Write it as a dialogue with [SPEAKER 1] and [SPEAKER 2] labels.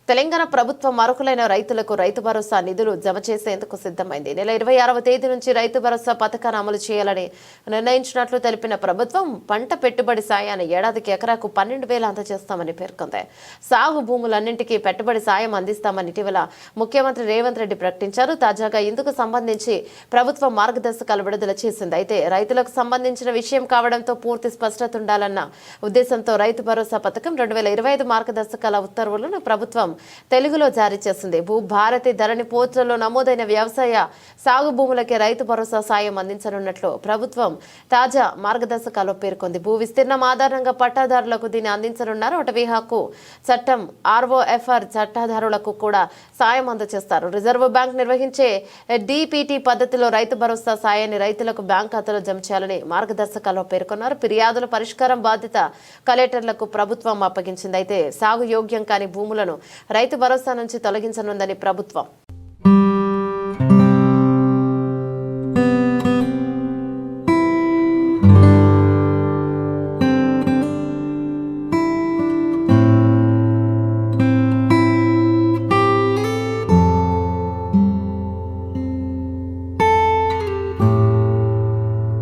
[SPEAKER 1] తెలంగాణ ప్రభుత్వం అర్హులైన రైతులకు రైతు భరోసా నిధులు జమ చేసేందుకు సిద్ధమైంది. నెల 26వ తేదీ నుంచి రైతు భరోసా పథకాన్ని అమలు చేయాలని నిర్ణయించినట్లు తెలిపిన ప్రభుత్వం పంట పెట్టుబడి సాయాన్ని ఏడాదికి ఎకరాకు 12,000 అందజేస్తామని పేర్కొంది. సాగు భూములన్నింటికీ పెట్టుబడి సాయం అందిస్తామని ఇటీవల ముఖ్యమంత్రి రేవంత్ రెడ్డి ప్రకటించారు. తాజాగా ఇందుకు సంబంధించి ప్రభుత్వం మార్గదర్శకాలు విడుదల చేసింది. అయితే రైతులకు సంబంధించిన విషయం కావడంతో పూర్తి స్పష్టత ఉండాలన్న ఉద్దేశంతో రైతు భరోసా పథకం 2025 మార్గదర్శకాల ఉత్తర్వులను ప్రభుత్వం తెలుగులో జారీ చేసింది. భూభారతి ధరణి పోర్టల్లో నమోదైన వ్యవసాయ సాగు భూములకే రైతు భరోసా సాయం అందించనున్నట్లు ప్రభుత్వం తాజా మార్గదర్శకాల్లో పేర్కొంది. భూ విస్తీర్ణం ఆధారంగా పట్టాదారులకు దీన్ని అందించనున్నారు. అటవీ హక్కు చట్టం ఆర్ఓఎఫ్ఆర్ చట్టాదారులకు కూడా సాయం అందజేస్తారు. రిజర్వ్ బ్యాంక్ నిర్వహించే డిపిటి పద్ధతిలో రైతు భరోసా సాయాన్ని రైతులకు బ్యాంక్ ఖాతాలో జమ చేయాలని మార్గదర్శకాల్లో పేర్కొన్నారు. ఫిర్యాదుల పరిష్కారం బాధ్యత కలెక్టర్లకు ప్రభుత్వం అప్పగించింది. అయితే సాగు యోగ్యం కాని భూములను రైతు భరోసా నుంచి తొలగించనుందని ప్రభుత్వం